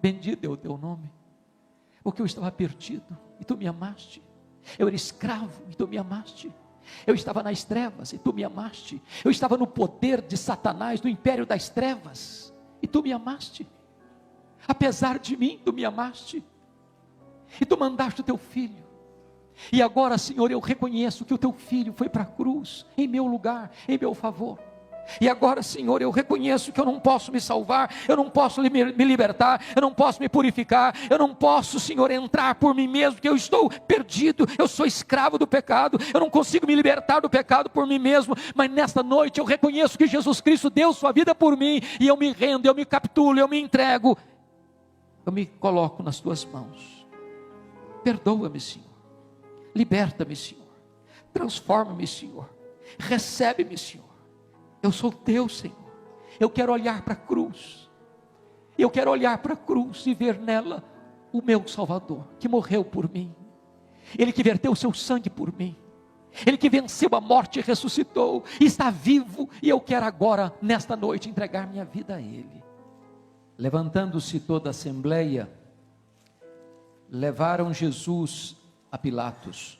bendito é o teu nome, porque eu estava perdido e tu me amaste. Eu era escravo e tu me amaste. Eu estava nas trevas e tu me amaste. Eu estava no poder de Satanás, no império das trevas, e tu me amaste. Apesar de mim, tu me amaste. E tu mandaste o teu filho. E agora, Senhor, eu reconheço que o teu filho foi para a cruz, em meu lugar, em meu favor. E agora, Senhor, eu reconheço que eu não posso me salvar, eu não posso me libertar, eu não posso me purificar, eu não posso, Senhor, entrar por mim mesmo, que eu estou perdido, eu sou escravo do pecado, eu não consigo me libertar do pecado por mim mesmo, mas nesta noite eu reconheço que Jesus Cristo deu sua vida por mim, e eu me rendo, eu me capitulo, eu me entrego, eu me coloco nas tuas mãos. Perdoa-me, Senhor, liberta-me, Senhor, transforma-me, Senhor, recebe-me, Senhor. Eu sou teu, Senhor. Eu quero olhar para a cruz. Eu quero olhar para a cruz e ver nela o meu Salvador, que morreu por mim. Ele que verteu o seu sangue por mim. Ele que venceu a morte e ressuscitou. E está vivo. E eu quero agora, nesta noite, entregar minha vida a Ele. Levantando-se toda a assembleia, levaram Jesus a Pilatos.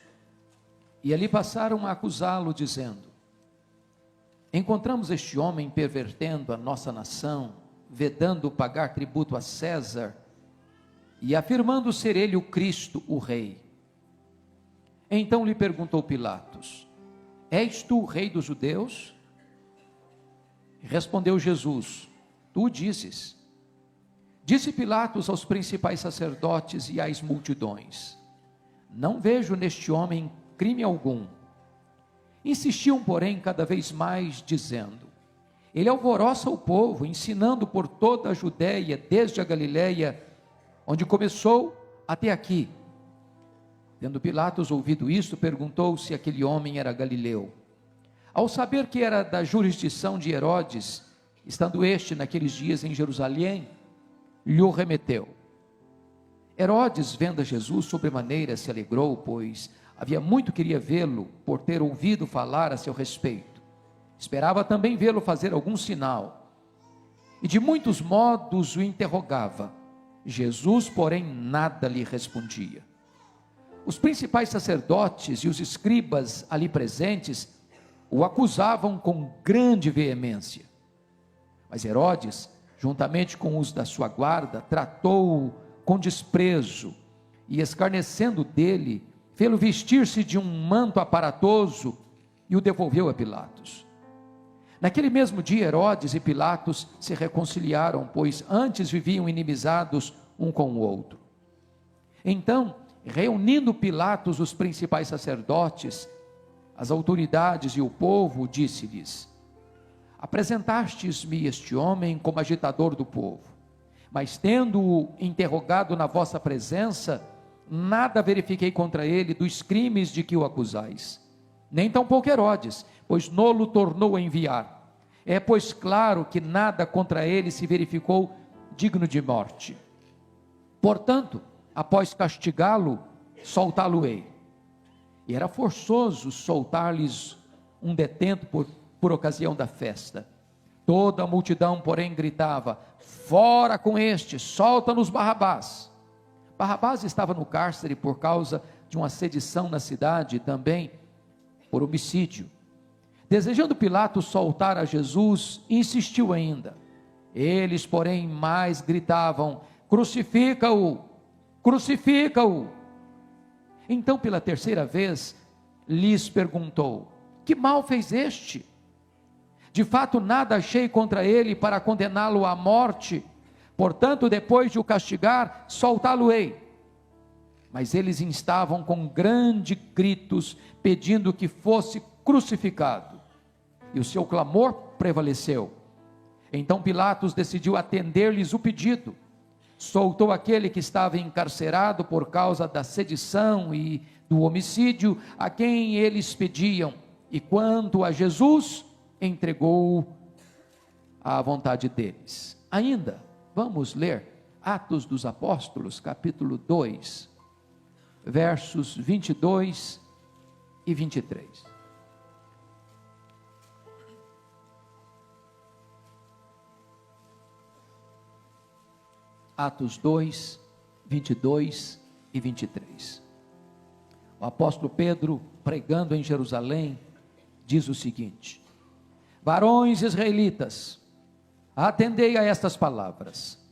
E ali passaram a acusá-lo, dizendo: encontramos este homem pervertendo a nossa nação, vedando pagar tributo a César, e afirmando ser ele o Cristo, o Rei. Então lhe perguntou Pilatos: és tu o Rei dos judeus? Respondeu Jesus: tu dizes. Disse Pilatos aos principais sacerdotes e às multidões: não vejo neste homem crime algum. Insistiam, porém, cada vez mais, dizendo: ele alvoroça o povo, ensinando por toda a Judéia, desde a Galiléia, onde começou, até aqui. Tendo Pilatos ouvido isto, perguntou se aquele homem era galileu. Ao saber que era da jurisdição de Herodes, estando este naqueles dias em Jerusalém, lhe o remeteu. Herodes, vendo a Jesus, sobremaneira se alegrou, pois havia muito queria vê-lo, por ter ouvido falar a seu respeito. Esperava também vê-lo fazer algum sinal. E de muitos modos o interrogava. Jesus, porém, nada lhe respondia. Os principais sacerdotes e os escribas ali presentes o acusavam com grande veemência. Mas Herodes, juntamente com os da sua guarda, tratou-o com desprezo e, escarnecendo dele, fê-lo vestir-se de um manto aparatoso e o devolveu a Pilatos. Naquele mesmo dia, Herodes e Pilatos se reconciliaram, pois antes viviam inimizados um com o outro. Então, reunindo Pilatos os principais sacerdotes, as autoridades e o povo, disse-lhes: apresentastes-me este homem como agitador do povo, mas tendo-o interrogado na vossa presença, nada verifiquei contra ele dos crimes de que o acusais, nem tampouco Herodes, pois nolo tornou a enviar. É, pois, claro que nada contra ele se verificou digno de morte. Portanto, após castigá-lo, soltá-lo-ei. E era forçoso soltar-lhes um detento por ocasião da festa. Toda a multidão, porém, gritava: fora com este, solta-nos Barrabás. Barrabás estava no cárcere por causa de uma sedição na cidade, e também por homicídio. Desejando Pilatos soltar a Jesus, insistiu ainda. Eles, porém, mais gritavam: crucifica-o, crucifica-o. Então, pela terceira vez, lhes perguntou: que mal fez este? De fato, nada achei contra ele para condená-lo à morte. Portanto, depois de o castigar, soltá-lo-ei. Mas eles instavam com grandes gritos, pedindo que fosse crucificado. E o seu clamor prevaleceu. Então Pilatos decidiu atender-lhes o pedido. Soltou aquele que estava encarcerado por causa da sedição e do homicídio, a quem eles pediam. E quanto a Jesus, entregou-o à vontade deles. Ainda, vamos ler Atos dos Apóstolos, capítulo 2, versos 22 e 23. Atos 2, 22 e 23. O apóstolo Pedro, pregando em Jerusalém, diz o seguinte: varões israelitas, atendei a estas palavras.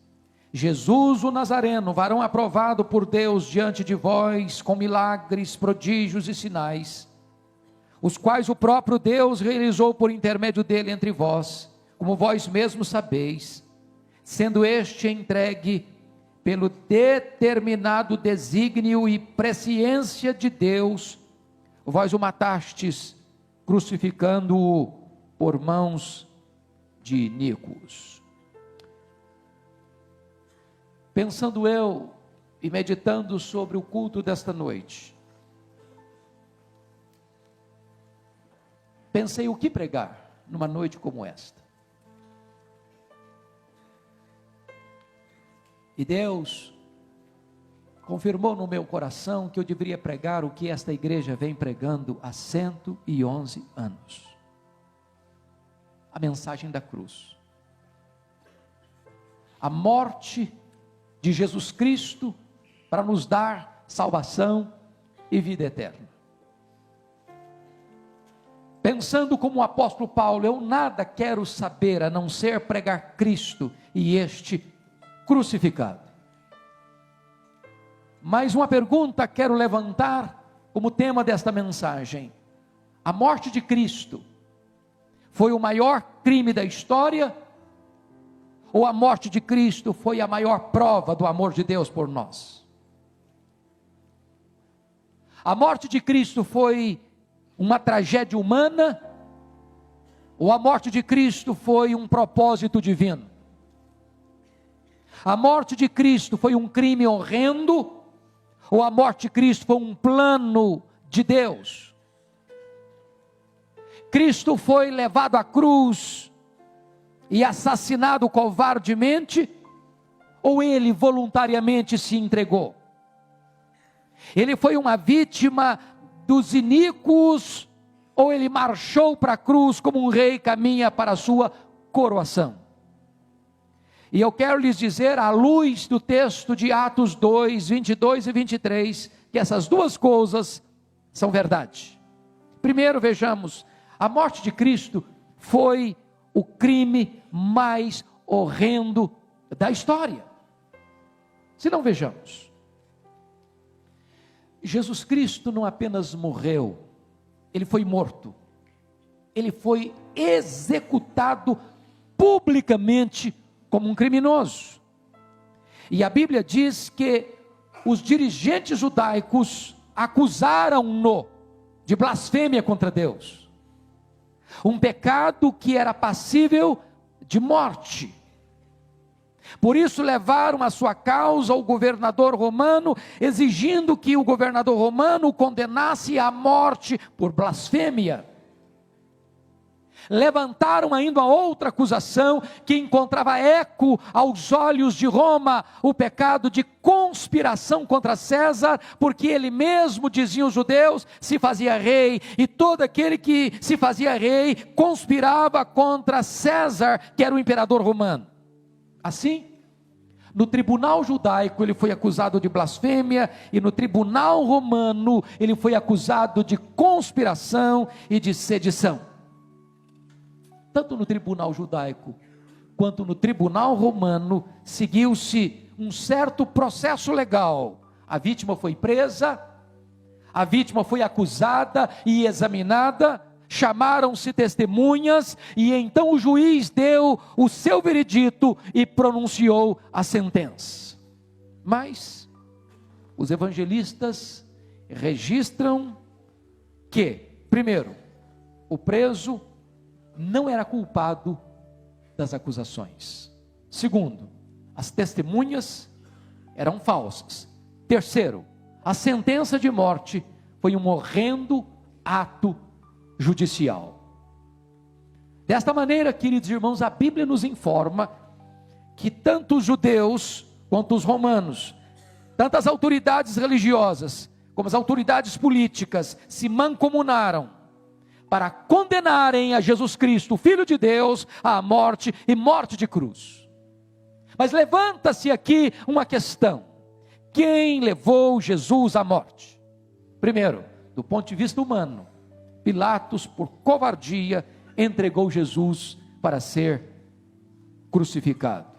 Jesus o Nazareno, varão aprovado por Deus diante de vós, com milagres, prodígios e sinais, os quais o próprio Deus realizou por intermédio dele entre vós, como vós mesmos sabeis, sendo este entregue pelo determinado desígnio e presciência de Deus, vós o matastes, crucificando-o por mãos de iníquos. Pensando eu e meditando sobre o culto desta noite, pensei o que pregar numa noite como esta. E Deus confirmou no meu coração que eu deveria pregar o que esta igreja vem pregando há 111 anos. A mensagem da cruz. A morte de Jesus Cristo para nos dar salvação e vida eterna. Pensando como o apóstolo Paulo, eu nada quero saber a não ser pregar Cristo e este crucificado. Mais uma pergunta quero levantar como tema desta mensagem: a morte de Cristo foi o maior crime da história? Ou a morte de Cristo foi a maior prova do amor de Deus por nós? A morte de Cristo foi uma tragédia humana? Ou a morte de Cristo foi um propósito divino? A morte de Cristo foi um crime horrendo? Ou a morte de Cristo foi um plano de Deus? Cristo foi levado à cruz e assassinado covardemente, ou ele voluntariamente se entregou? Ele foi uma vítima dos iníquos, ou ele marchou para a cruz como um rei caminha para a sua coroação? E eu quero lhes dizer, à luz do texto de Atos 2, 22 e 23, que essas duas coisas são verdade. Primeiro vejamos, a morte de Cristo foi o crime mais horrendo da história. Se não, vejamos. Jesus Cristo não apenas morreu, ele foi morto. Ele foi executado publicamente como um criminoso. E a Bíblia diz que os dirigentes judaicos acusaram-no de blasfêmia contra Deus. Um pecado que era passível de morte. Por isso levaram a sua causa ao governador romano, exigindo que o governador romano o condenasse à morte por blasfêmia. Levantaram ainda uma outra acusação que encontrava eco aos olhos de Roma, o pecado de conspiração contra César, porque ele mesmo, diziam os judeus, se fazia rei, e todo aquele que se fazia rei conspirava contra César, que era o imperador romano. Assim, no tribunal judaico ele foi acusado de blasfêmia, e no tribunal romano ele foi acusado de conspiração e de sedição. Tanto no tribunal judaico, quanto no tribunal romano, seguiu-se um certo processo legal. A vítima foi presa, a vítima foi acusada e examinada, chamaram-se testemunhas, e então o juiz deu o seu veredito e pronunciou a sentença. Mas os evangelistas registram que, primeiro, o preso não era culpado das acusações. Segundo, as testemunhas eram falsas. Terceiro, a sentença de morte foi um horrendo ato judicial. Desta maneira, queridos irmãos, a Bíblia nos informa que tanto os judeus quanto os romanos, tanto as autoridades religiosas como as autoridades políticas, se mancomunaram para condenarem a Jesus Cristo, Filho de Deus, à morte e morte de cruz. Mas levanta-se aqui uma questão: quem levou Jesus à morte? Primeiro, do ponto de vista humano, Pilatos, por covardia, entregou Jesus para ser crucificado.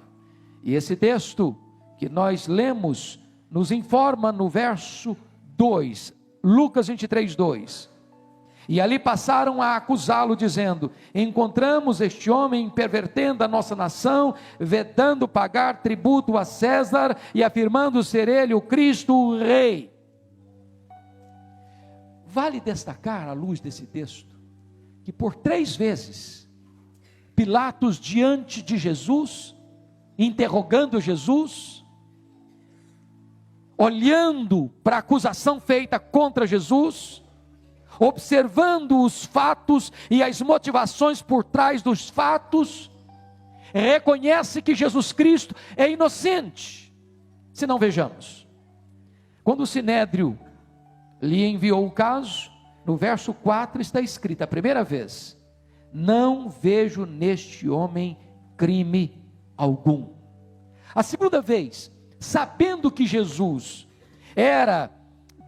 E esse texto que nós lemos nos informa no verso 2, Lucas 23, 2. E ali passaram a acusá-lo, dizendo: encontramos este homem pervertendo a nossa nação, vedando pagar tributo a César e afirmando ser ele o Cristo, o Rei. Vale destacar, à luz desse texto, que por 3 vezes, Pilatos diante de Jesus, interrogando Jesus, olhando para a acusação feita contra Jesus, observando os fatos e as motivações por trás dos fatos, reconhece que Jesus Cristo é inocente. Se não, vejamos, quando o Sinédrio lhe enviou o caso, no verso 4 está escrito a primeira vez: não vejo neste homem crime algum. A segunda vez, sabendo que Jesus era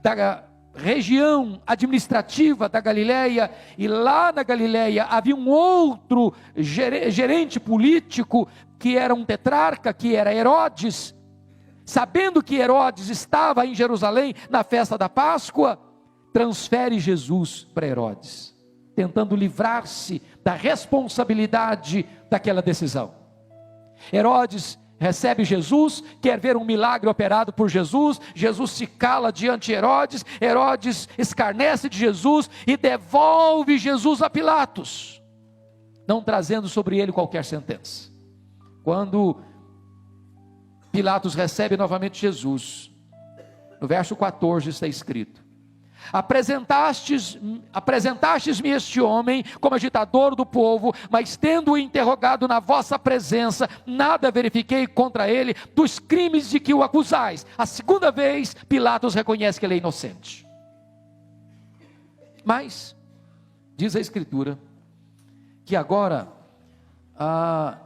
da região administrativa da Galileia, e lá na Galileia havia um outro gerente político, que era um tetrarca, que era Herodes. Sabendo que Herodes estava em Jerusalém na festa da Páscoa, transfere Jesus para Herodes, tentando livrar-se da responsabilidade daquela decisão. Herodes recebe Jesus, quer ver um milagre operado por Jesus. Jesus se cala diante de Herodes. Herodes escarnece de Jesus e devolve Jesus a Pilatos, não trazendo sobre ele qualquer sentença. Quando Pilatos recebe novamente Jesus, no verso 14 está escrito: apresentastes-me este homem como agitador do povo, mas tendo-o interrogado na vossa presença, nada verifiquei contra ele dos crimes de que o acusais. A segunda vez, Pilatos reconhece que ele é inocente. Mas, diz a Escritura, que agora,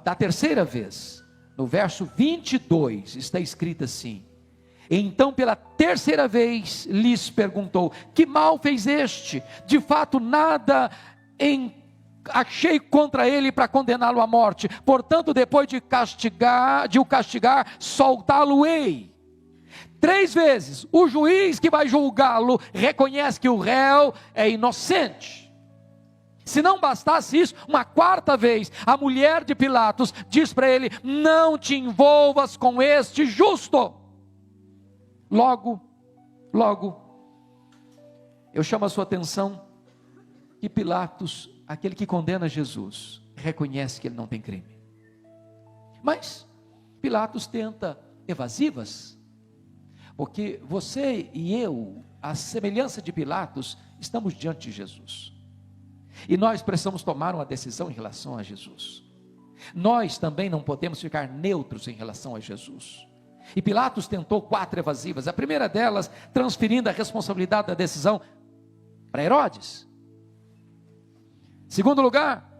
da terceira vez, no verso 22, está escrito assim: então pela terceira vez lhes perguntou: que mal fez este? De fato nada achei contra ele para condená-lo à morte. Portanto, depois de o castigar, soltá-lo-ei. 3 vezes o juiz que vai julgá-lo reconhece que o réu é inocente. Se não bastasse isso, uma 4ª vez, a mulher de Pilatos diz para ele: não te envolvas com este justo. Logo, eu chamo a sua atenção que Pilatos, aquele que condena Jesus, reconhece que ele não tem crime. Mas Pilatos tenta evasivas, porque você e eu, à semelhança de Pilatos, estamos diante de Jesus. E nós precisamos tomar uma decisão em relação a Jesus. Nós também não podemos ficar neutros em relação a Jesus. E Pilatos tentou 4 evasivas. A primeira delas, transferindo a responsabilidade da decisão para Herodes. Segundo lugar,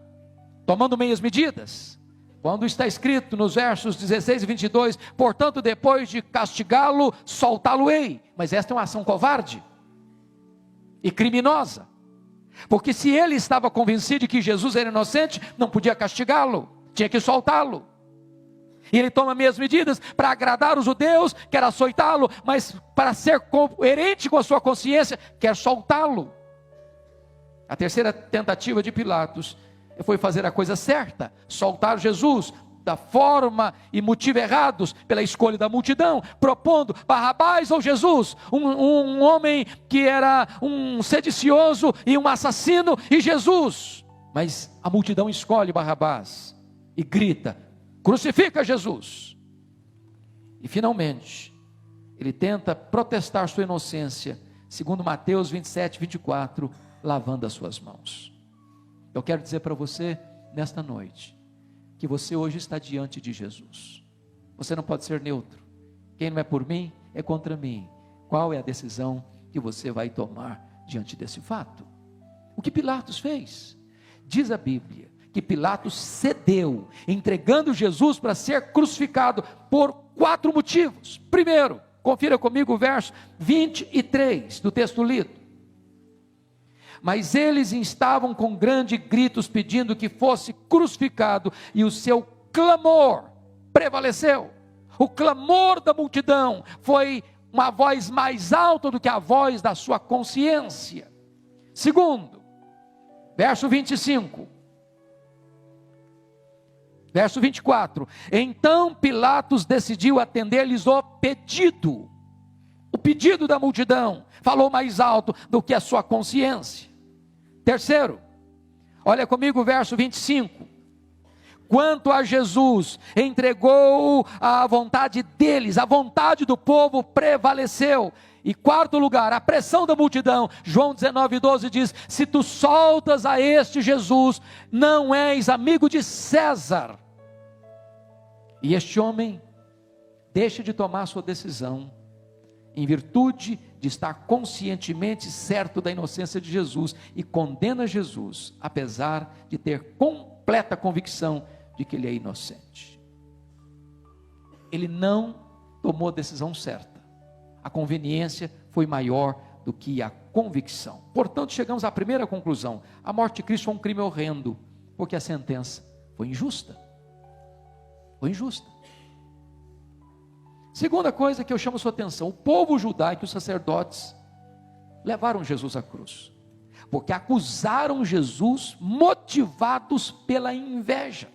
tomando meias medidas. Quando está escrito nos versos 16 e 22, portanto, depois de castigá-lo, soltá-lo-ei. Mas esta é uma ação covarde e criminosa. Porque se ele estava convencido de que Jesus era inocente, não podia castigá-lo, tinha que soltá-lo. E ele toma meias medidas para agradar os judeus, quer açoitá-lo, mas para ser coerente com a sua consciência, quer soltá-lo. A terceira tentativa de Pilatos foi fazer a coisa certa, soltar Jesus da forma e motivo errados, pela escolha da multidão, propondo Barrabás ou Jesus, um homem que era um sedicioso e um assassino, e Jesus. Mas a multidão escolhe Barrabás e grita: crucifica Jesus. E finalmente ele tenta protestar sua inocência, segundo Mateus 27, 24, lavando as suas mãos. Eu quero dizer para você nesta noite, que você hoje está diante de Jesus. Você não pode ser neutro. Quem não é por mim, é contra mim. Qual é a decisão que você vai tomar diante desse fato? O que Pilatos fez? Diz a Bíblia que Pilatos cedeu, entregando Jesus para ser crucificado por 4 motivos. Primeiro, confira comigo o verso 23 do texto lido. Mas eles estavam com grandes gritos pedindo que fosse crucificado, e o seu clamor prevaleceu. O clamor da multidão foi uma voz mais alta do que a voz da sua consciência. Segundo, verso 25. Verso 24, então Pilatos decidiu atender-lhes o pedido da multidão, falou mais alto do que a sua consciência. Terceiro, olha comigo o verso 25, quanto a Jesus, entregou à vontade deles, a vontade do povo prevaleceu. E quarto lugar, a pressão da multidão. João 19:12 diz, se tu soltas a este Jesus, não és amigo de César. E este homem deixa de tomar sua decisão, em virtude de estar conscientemente certo da inocência de Jesus, e condena Jesus, apesar de ter completa convicção de que ele é inocente. Ele não tomou a decisão certa. A conveniência foi maior do que a convicção. Portanto, chegamos à primeira conclusão: a morte de Cristo foi um crime horrendo, porque a sentença foi injusta. Foi injusta. Segunda coisa que eu chamo a sua atenção: o povo judaico e os sacerdotes levaram Jesus à cruz, porque acusaram Jesus motivados pela inveja.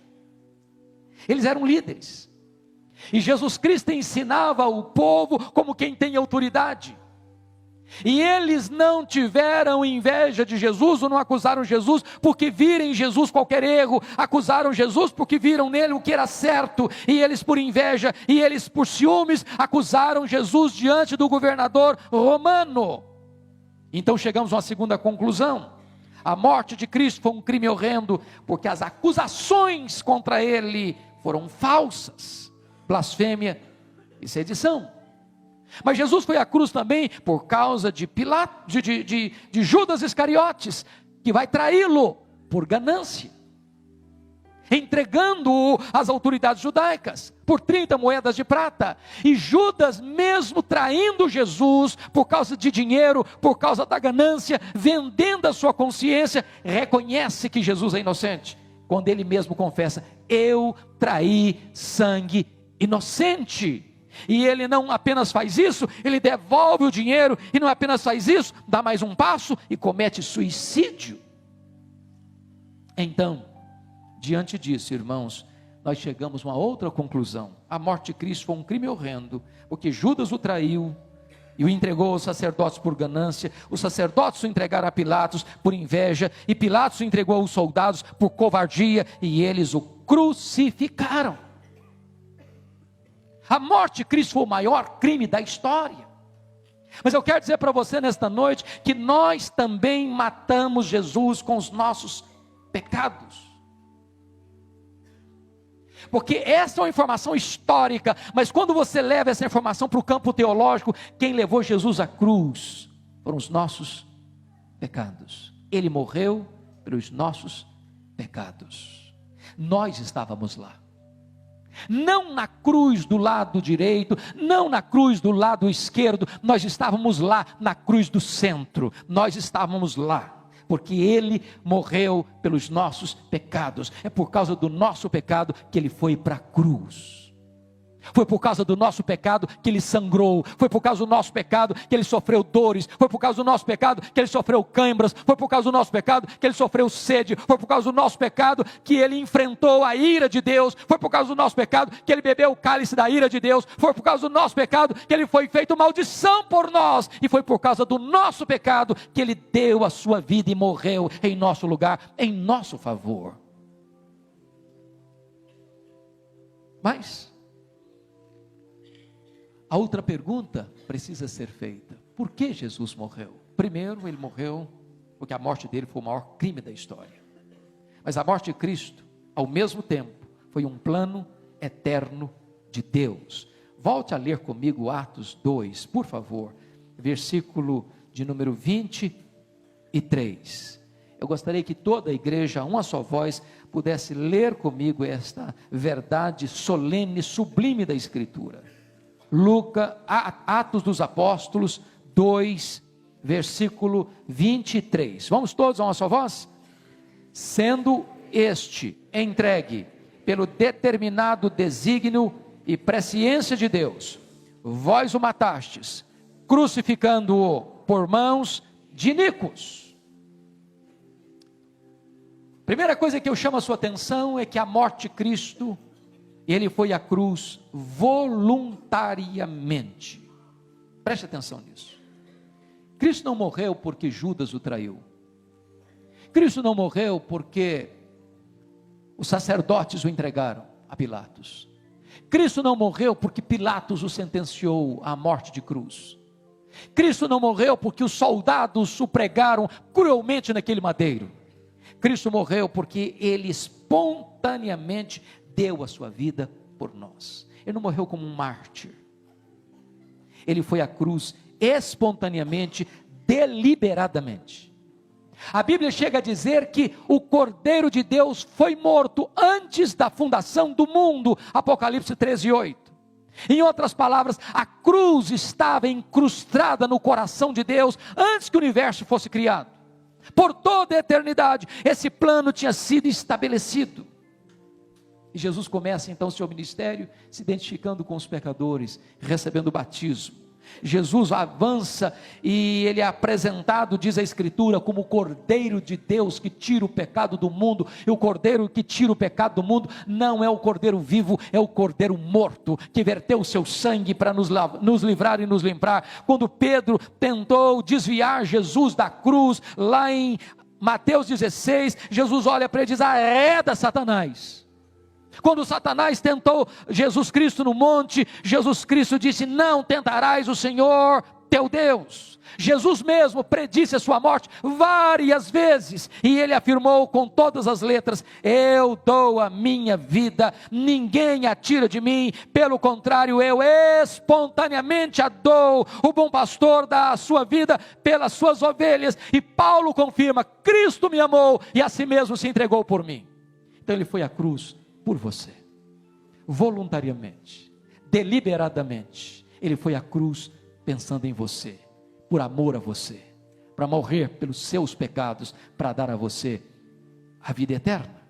Eles eram líderes, e Jesus Cristo ensinava o povo como quem tem autoridade, e eles não tiveram inveja de Jesus, ou não acusaram Jesus porque viram em Jesus qualquer erro, acusaram Jesus porque viram nele o que era certo, e eles por inveja, e eles por ciúmes, acusaram Jesus diante do governador romano. Então chegamos a uma segunda conclusão: a morte de Cristo foi um crime horrendo, porque as acusações contra ele foram falsas, blasfêmia e sedição. Mas Jesus foi à cruz também por causa de Judas Iscariotes, que vai traí-lo por ganância, entregando-o às autoridades judaicas por 30 moedas de prata. E Judas, mesmo traindo Jesus por causa de dinheiro, por causa da ganância, vendendo a sua consciência, reconhece que Jesus é inocente, quando ele mesmo confessa: eu traí sangue inocente. E ele não apenas faz isso, ele devolve o dinheiro, e não apenas faz isso, dá mais um passo e comete suicídio. Então, diante disso, irmãos, nós chegamos a uma outra conclusão: a morte de Cristo foi um crime horrendo, porque Judas o traiu e o entregou aos sacerdotes por ganância, os sacerdotes o entregaram a Pilatos por inveja, e Pilatos o entregou aos soldados por covardia, e eles o crucificaram. A morte de Cristo foi o maior crime da história. Mas eu quero dizer para você nesta noite que nós também matamos Jesus com os nossos pecados. Porque essa é uma informação histórica, mas quando você leva essa informação para o campo teológico, quem levou Jesus à cruz foram os nossos pecados. Ele morreu pelos nossos pecados. Nós estávamos lá. Não na cruz do lado direito, não na cruz do lado esquerdo, nós estávamos lá na cruz do centro. Nós estávamos lá, porque ele morreu pelos nossos pecados. É por causa do nosso pecado que ele foi para a cruz. Foi por causa do nosso pecado que ele sangrou. Foi por causa do nosso pecado que ele sofreu dores. Foi por causa do nosso pecado que ele sofreu câimbras. Foi por causa do nosso pecado que ele sofreu sede. Foi por causa do nosso pecado que ele enfrentou a ira de Deus. Foi por causa do nosso pecado que ele bebeu o cálice da ira de Deus. Foi por causa do nosso pecado que ele foi feito maldição por nós. E foi por causa do nosso pecado que ele deu a sua vida e morreu em nosso lugar, em nosso favor. Mas a outra pergunta precisa ser feita: por que Jesus morreu? Primeiro, ele morreu porque a morte dele foi o maior crime da história. Mas a morte de Cristo, ao mesmo tempo, foi um plano eterno de Deus. Volte a ler comigo Atos 2, por favor, versículo de número 23. Eu gostaria que toda a igreja, a uma só voz, pudesse ler comigo esta verdade solene, sublime da Escritura. Atos dos Apóstolos 2, versículo 23. Vamos todos a uma só voz? Sendo este entregue pelo determinado desígnio e presciência de Deus, vós o matastes, crucificando-o por mãos de iníquos. Primeira coisa que eu chamo a sua atenção é que a morte de Cristo, ele foi à cruz voluntariamente. Preste atenção nisso. Cristo não morreu porque Judas o traiu. Cristo não morreu porque os sacerdotes o entregaram a Pilatos. Cristo não morreu porque Pilatos o sentenciou à morte de cruz. Cristo não morreu porque os soldados o pregaram cruelmente naquele madeiro. Cristo morreu porque ele espontaneamente deu a sua vida por nós. Ele não morreu como um mártir. Ele foi à cruz espontaneamente, deliberadamente. A Bíblia chega a dizer que o Cordeiro de Deus foi morto antes da fundação do mundo, Apocalipse 13:8. Em outras palavras, a cruz estava incrustada no coração de Deus antes que o universo fosse criado. Por toda a eternidade, esse plano tinha sido estabelecido. E Jesus começa então seu ministério se identificando com os pecadores, recebendo o batismo. Jesus avança e ele é apresentado, diz a Escritura, como o Cordeiro de Deus que tira o pecado do mundo. E o Cordeiro que tira o pecado do mundo não é o Cordeiro vivo, é o Cordeiro morto, que verteu o seu sangue para nos livrar e nos limpar. Quando Pedro tentou desviar Jesus da cruz, lá em Mateus 16, Jesus olha para ele e diz: arreda, Satanás. Quando Satanás tentou Jesus Cristo no monte, Jesus Cristo disse: não tentarás o Senhor teu Deus. Jesus mesmo predisse a sua morte várias vezes, e ele afirmou com todas as letras: eu dou a minha vida, ninguém a tira de mim, pelo contrário, eu espontaneamente a dou. O bom pastor dá a sua vida pelas suas ovelhas. E Paulo confirma: Cristo me amou e a si mesmo se entregou por mim. Então ele foi à cruz por você, voluntariamente, deliberadamente. Ele foi à cruz pensando em você, por amor a você, para morrer pelos seus pecados, para dar a você a vida eterna.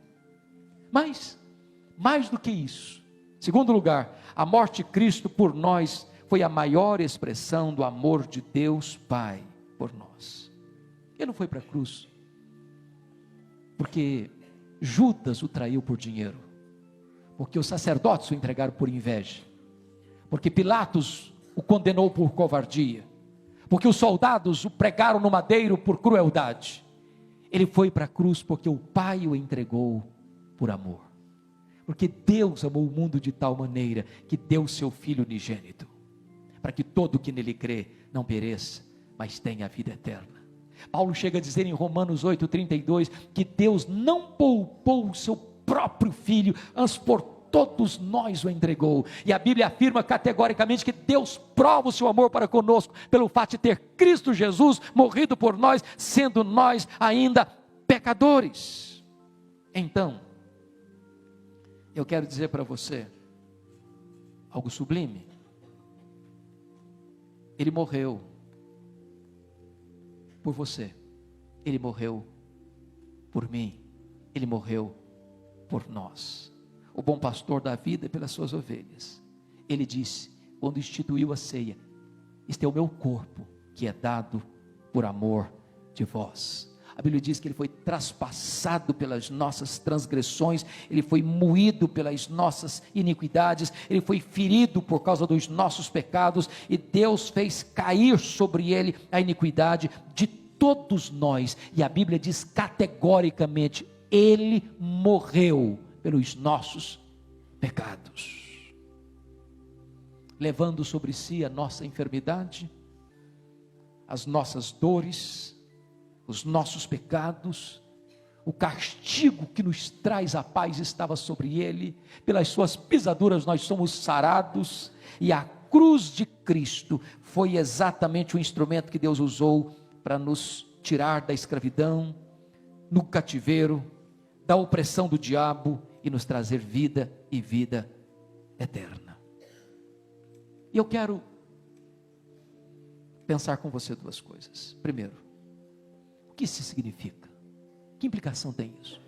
Mas, mais do que isso, segundo lugar, a morte de Cristo por nós foi a maior expressão do amor de Deus Pai por nós. Ele não foi para a cruz porque Judas o traiu por dinheiro, porque os sacerdotes o entregaram por inveja, porque Pilatos o condenou por covardia, porque os soldados o pregaram no madeiro por crueldade. Ele foi para a cruz porque o Pai o entregou por amor, porque Deus amou o mundo de tal maneira que deu o seu Filho unigênito, para que todo que nele crê não pereça, mas tenha a vida eterna. Paulo chega a dizer em Romanos 8:32 que Deus não poupou o seu próprio Filho, antes por todos nós o entregou. E a Bíblia afirma categoricamente que Deus prova o seu amor para conosco pelo fato de ter Cristo Jesus morrido por nós, sendo nós ainda pecadores. Então, eu quero dizer para você algo sublime. Ele morreu por você, ele morreu por mim, ele morreu por nós. O bom pastor dá a vida pelas suas ovelhas. Ele disse, quando instituiu a ceia: este é o meu corpo, que é dado por amor de vós. A Bíblia diz que ele foi traspassado pelas nossas transgressões, ele foi moído pelas nossas iniquidades, ele foi ferido por causa dos nossos pecados, e Deus fez cair sobre ele a iniquidade de todos nós. E a Bíblia diz categoricamente: ele morreu pelos nossos pecados, levando sobre si a nossa enfermidade, as nossas dores, os nossos pecados. O castigo que nos traz a paz estava sobre ele, pelas suas pisaduras nós somos sarados. E a cruz de Cristo foi exatamente o instrumento que Deus usou para nos tirar da escravidão, no cativeiro, da opressão do diabo e nos trazer vida e vida eterna. E eu quero pensar com você duas coisas. Primeiro, o que isso significa? Que implicação tem isso?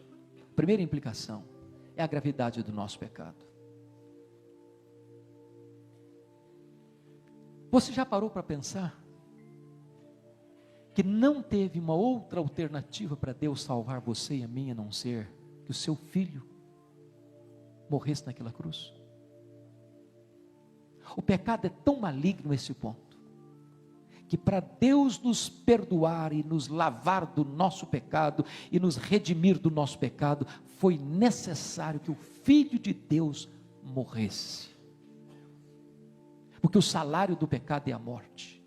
A primeira implicação é a gravidade do nosso pecado. Você já parou para pensar que não teve uma outra alternativa para Deus salvar você e a mim, a não ser que o seu filho morresse naquela cruz? O pecado é tão maligno a esse ponto, que para Deus nos perdoar e nos lavar do nosso pecado e nos redimir do nosso pecado, foi necessário que o Filho de Deus morresse. Porque o salário do pecado é a morte.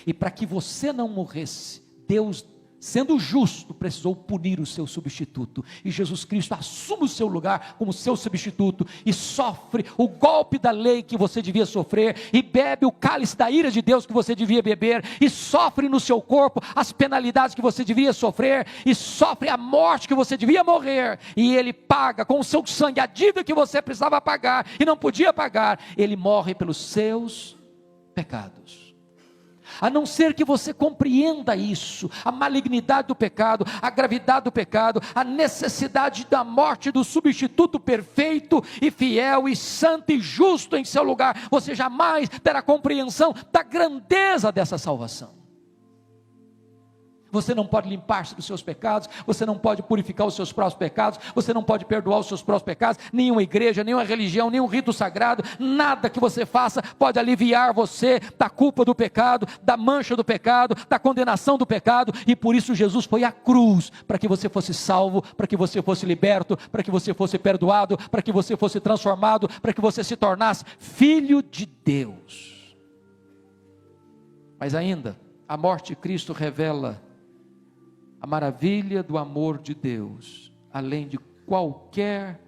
E para que você não morresse, Deus, sendo justo, precisou punir o seu substituto. E Jesus Cristo assume o seu lugar como seu substituto e sofre o golpe da lei que você devia sofrer, e bebe o cálice da ira de Deus que você devia beber, e sofre no seu corpo as penalidades que você devia sofrer, e sofre a morte que você devia morrer, e Ele paga com o seu sangue a dívida que você precisava pagar e não podia pagar. Ele morre pelos seus pecados. A não ser que você compreenda isso, a malignidade do pecado, a gravidade do pecado, a necessidade da morte do substituto perfeito e fiel e santo e justo em seu lugar, você jamais terá compreensão da grandeza dessa salvação. Você não pode limpar-se dos seus pecados, você não pode purificar os seus próprios pecados, você não pode perdoar os seus próprios pecados, nenhuma igreja, nenhuma religião, nenhum rito sagrado, nada que você faça pode aliviar você da culpa do pecado, da mancha do pecado, da condenação do pecado. E por isso Jesus foi à cruz, para que você fosse salvo, para que você fosse liberto, para que você fosse perdoado, para que você fosse transformado, para que você se tornasse filho de Deus. Mas ainda, a morte de Cristo revela a maravilha do amor de Deus, além de qualquer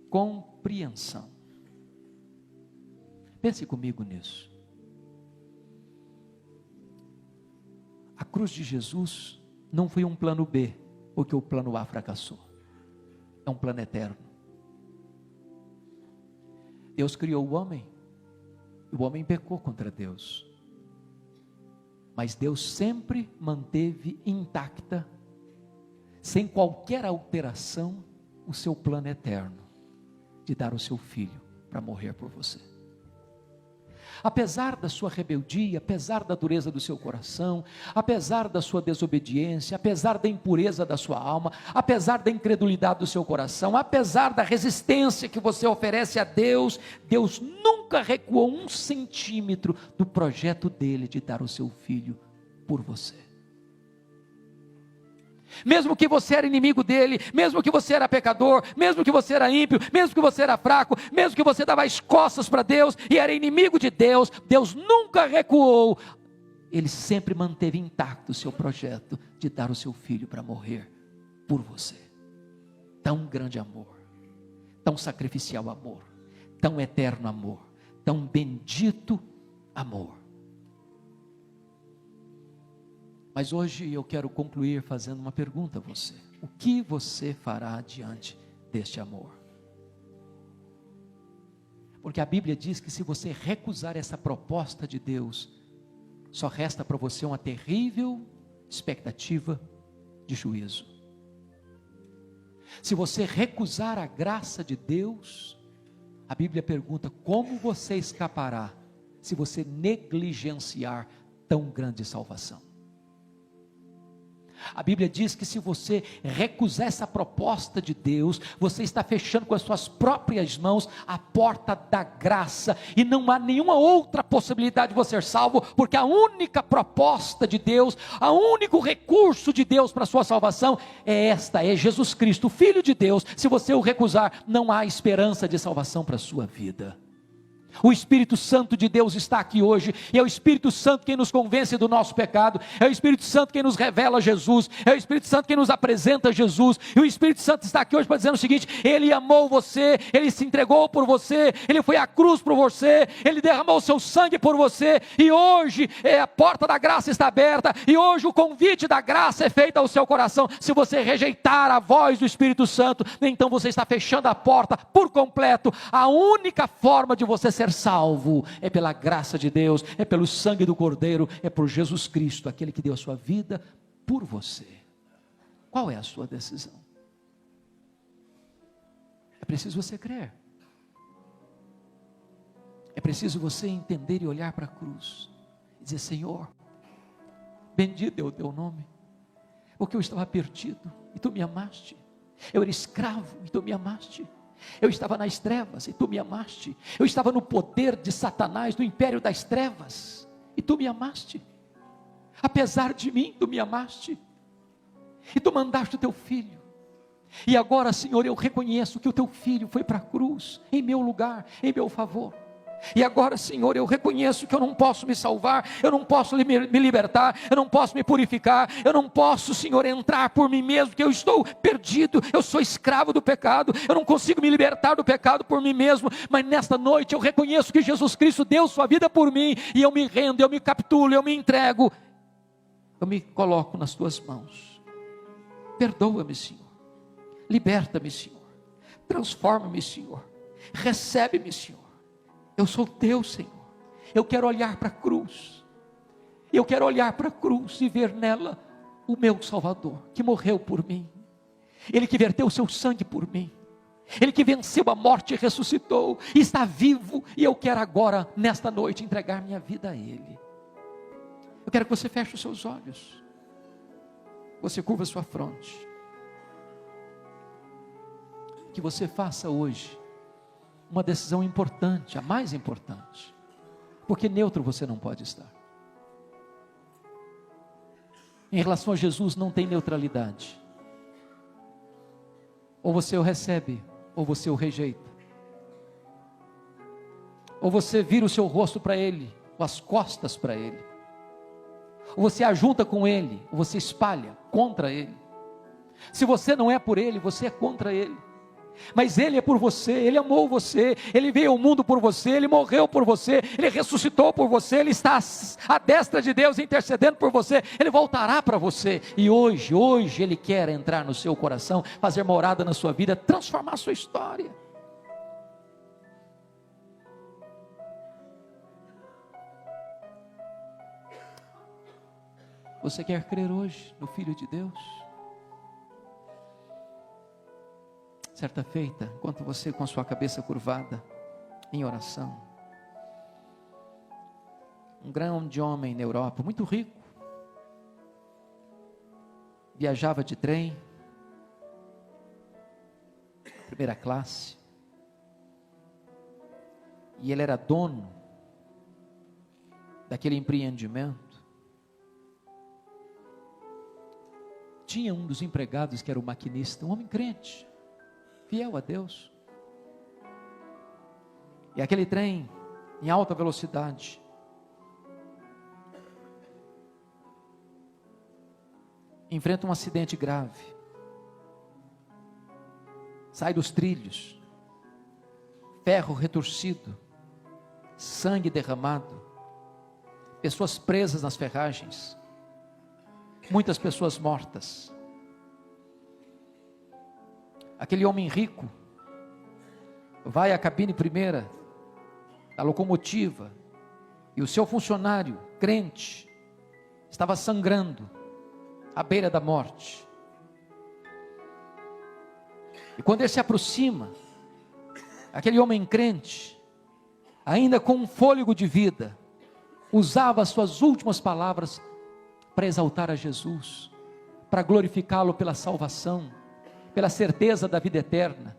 compreensão. Pense comigo nisso. A cruz de Jesus não foi um plano B, porque o plano A fracassou. É um plano eterno. Deus criou o homem, e o homem pecou contra Deus. Mas Deus sempre manteve intacta, sem qualquer alteração, o seu plano eterno, de dar o seu filho para morrer por você. Apesar da sua rebeldia, apesar da dureza do seu coração, apesar da sua desobediência, apesar da impureza da sua alma, apesar da incredulidade do seu coração, apesar da resistência que você oferece a Deus, Deus nunca recuou 1 centímetro do projeto dele de dar o seu filho por você. Mesmo que você era inimigo dele, mesmo que você era pecador, mesmo que você era ímpio, mesmo que você era fraco, mesmo que você dava as costas para Deus e era inimigo de Deus, Deus nunca recuou. Ele sempre manteve intacto o seu projeto de dar o seu filho para morrer por você. Tão grande amor, tão sacrificial amor, tão eterno amor, tão bendito amor. Mas hoje eu quero concluir fazendo uma pergunta a você. O que você fará diante deste amor? Porque a Bíblia diz que se você recusar essa proposta de Deus, só resta para você uma terrível expectativa de juízo. Se você recusar a graça de Deus, a Bíblia pergunta: como você escapará se você negligenciar tão grande salvação? A Bíblia diz que se você recusar essa proposta de Deus, você está fechando com as suas próprias mãos a porta da graça, e não há nenhuma outra possibilidade de você ser salvo, porque a única proposta de Deus, o único recurso de Deus para a sua salvação é esta, é Jesus Cristo, o Filho de Deus. Se você o recusar, não há esperança de salvação para a sua vida. O Espírito Santo de Deus está aqui hoje, e é o Espírito Santo quem nos convence do nosso pecado, é o Espírito Santo quem nos revela Jesus, é o Espírito Santo quem nos apresenta Jesus, e o Espírito Santo está aqui hoje para dizer o seguinte: Ele amou você, Ele se entregou por você, Ele foi à cruz por você, Ele derramou o seu sangue por você, e hoje a porta da graça está aberta, e hoje o convite da graça é feito ao seu coração. Se você rejeitar a voz do Espírito Santo, então você está fechando a porta por completo. A única forma de você ser salvo é pela graça de Deus, é pelo sangue do Cordeiro, é por Jesus Cristo, aquele que deu a sua vida por você. Qual é a sua decisão? É preciso você crer, é preciso você entender e olhar para a cruz e dizer: Senhor, bendito é o teu nome, porque eu estava perdido e tu me amaste, eu era escravo e tu me amaste, eu estava nas trevas e tu me amaste, eu estava no poder de Satanás, do império das trevas, e tu me amaste, apesar de mim tu me amaste, e tu mandaste o teu filho, e agora, Senhor, eu reconheço que o teu filho foi para a cruz, em meu lugar, em meu favor. E agora, Senhor, eu reconheço que eu não posso me salvar, eu não posso me libertar, eu não posso me purificar, eu não posso, Senhor, entrar por mim mesmo, que eu estou perdido, eu sou escravo do pecado, eu não consigo me libertar do pecado por mim mesmo, mas nesta noite eu reconheço que Jesus Cristo deu sua vida por mim, e eu me rendo, eu me capitulo, eu me entrego, eu me coloco nas tuas mãos. Perdoa-me, Senhor, liberta-me, Senhor, transforma-me, Senhor, recebe-me, Senhor. Eu sou teu, Senhor. Eu quero olhar para a cruz. Eu quero olhar para a cruz e ver nela o meu Salvador, que morreu por mim. Ele que verteu o seu sangue por mim. Ele que venceu a morte e ressuscitou, e está vivo, e eu quero agora, nesta noite, entregar minha vida a Ele. Eu quero que você feche os seus olhos, você curva a sua fronte, que você faça hoje uma decisão importante, a mais importante, porque neutro você não pode estar. Em relação a Jesus não tem neutralidade, ou você o recebe, ou você o rejeita, ou você vira o seu rosto para Ele, ou as costas para Ele, ou você ajunta com Ele, ou você espalha contra Ele. Se você não é por Ele, você é contra Ele. Mas Ele é por você, Ele amou você, Ele veio ao mundo por você, Ele morreu por você, Ele ressuscitou por você, Ele está à destra de Deus intercedendo por você, Ele voltará para você, e hoje Ele quer entrar no seu coração, fazer morada na sua vida, transformar a sua história. Você quer crer hoje no Filho de Deus? Certa feita, enquanto você com a sua cabeça curvada, em oração, um grande homem na Europa, muito rico, viajava de trem, primeira classe, e ele era dono daquele empreendimento. Tinha um dos empregados que era o maquinista, um homem crente, fiel a Deus, e aquele trem em alta velocidade enfrenta um acidente grave, sai dos trilhos, ferro retorcido, sangue derramado, pessoas presas nas ferragens, muitas pessoas mortas. Aquele homem rico vai à cabine primeira da locomotiva, e o seu funcionário, crente, estava sangrando à beira da morte. E quando ele se aproxima, aquele homem crente, ainda com um fôlego de vida, usava as suas últimas palavras para exaltar a Jesus, para glorificá-lo pela salvação, pela certeza da vida eterna,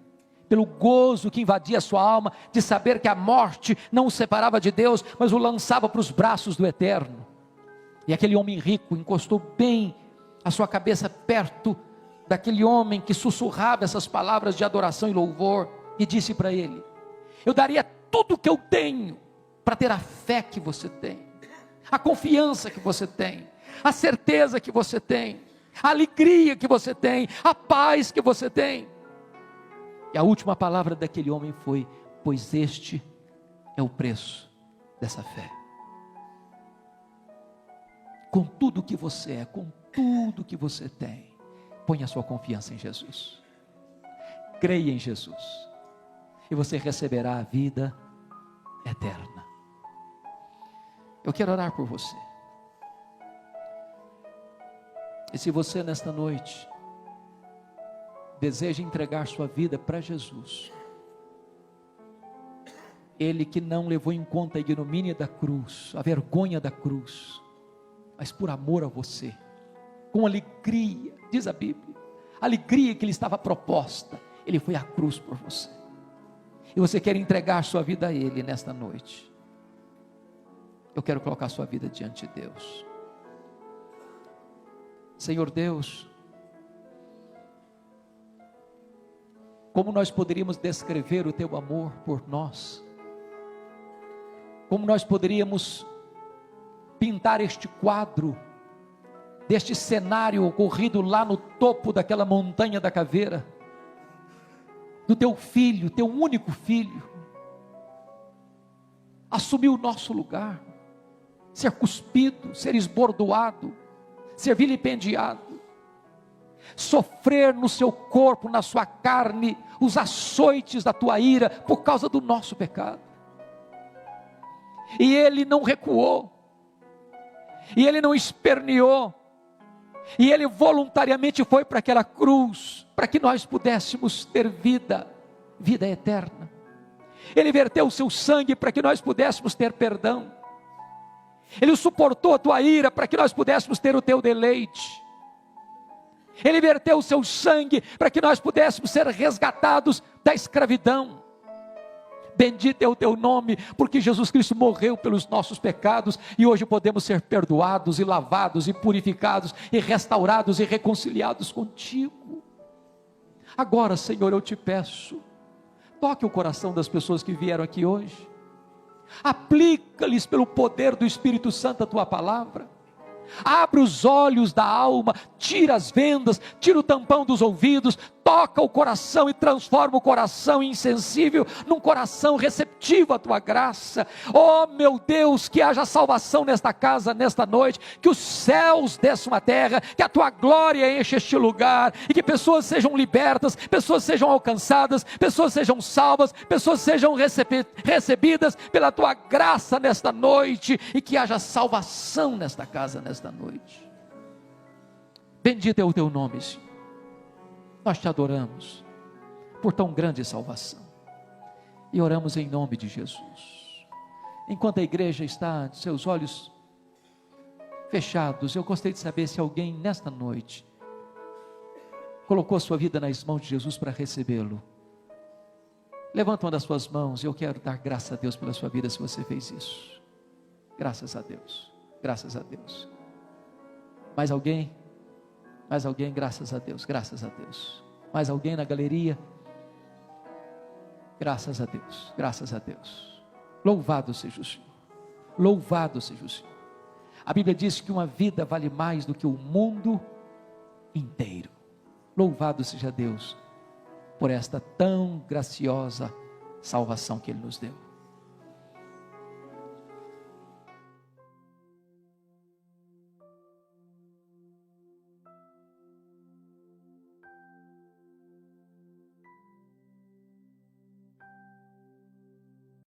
pelo gozo que invadia a sua alma, de saber que a morte não o separava de Deus, mas o lançava para os braços do eterno. E aquele homem rico encostou bem a sua cabeça perto daquele homem que sussurrava essas palavras de adoração e louvor, e disse para ele: eu daria tudo que eu tenho para ter a fé que você tem, a confiança que você tem, a certeza que você tem, a alegria que você tem, a paz que você tem. E a última palavra daquele homem foi: pois este é o preço dessa fé. Com tudo que você é, com tudo que você tem, ponha a sua confiança em Jesus, creia em Jesus, e você receberá a vida eterna. Eu quero orar por você. E se você nesta noite deseja entregar sua vida para Jesus, Ele que não levou em conta a ignomínia da cruz, a vergonha da cruz, mas por amor a você, com alegria, diz a Bíblia, a alegria que lhe estava proposta, Ele foi à cruz por você, e você quer entregar sua vida a Ele nesta noite. Eu quero colocar sua vida diante de Deus. Senhor Deus, como nós poderíamos descrever o Teu amor por nós? Como nós poderíamos pintar este quadro, deste cenário ocorrido lá no topo daquela montanha da caveira, do Teu Filho, Teu único Filho, assumir o nosso lugar, ser cuspido, ser esbordoado, ser vilipendiado, sofrer no seu corpo, na sua carne, os açoites da tua ira, por causa do nosso pecado. E Ele não recuou, e Ele não esperneou, e Ele voluntariamente foi para aquela cruz, para que nós pudéssemos ter vida eterna. Ele verteu o seu sangue para que nós pudéssemos ter perdão. Ele suportou a tua ira para que nós pudéssemos ter o teu deleite. Ele verteu o seu sangue para que nós pudéssemos ser resgatados da escravidão. Bendito é o teu nome, porque Jesus Cristo morreu pelos nossos pecados, e hoje podemos ser perdoados, e lavados, e purificados, e restaurados, e reconciliados contigo. Agora, Senhor, eu te peço, toque o coração das pessoas que vieram aqui hoje, aplica-lhes pelo poder do Espírito Santo a tua palavra, abre os olhos da alma, tira as vendas, tira o tampão dos ouvidos, toca o coração e transforma o coração insensível num coração receptivo à tua graça. Oh meu Deus, que haja salvação nesta casa, nesta noite, que os céus desçam à terra, que a tua glória enche este lugar, e que pessoas sejam libertas, pessoas sejam alcançadas, pessoas sejam salvas, pessoas sejam recebidas pela tua graça nesta noite, e que haja salvação nesta casa, nesta noite. Bendito é o teu nome, Senhor. Nós te adoramos por tão grande salvação, e oramos em nome de Jesus. Enquanto a igreja está de seus olhos fechados, eu gostaria de saber se alguém nesta noite colocou a sua vida nas mãos de Jesus para recebê-lo. Levanta uma das suas mãos, eu quero dar graças a Deus pela sua vida se você fez isso. Graças a Deus, graças a Deus. Mais alguém? Mais alguém? Graças a Deus, graças a Deus. Mais alguém na galeria? Graças a Deus, graças a Deus. Louvado seja o Senhor, louvado seja o Senhor. A Bíblia diz que uma vida vale mais do que o mundo inteiro. Louvado seja Deus por esta tão graciosa salvação que Ele nos deu.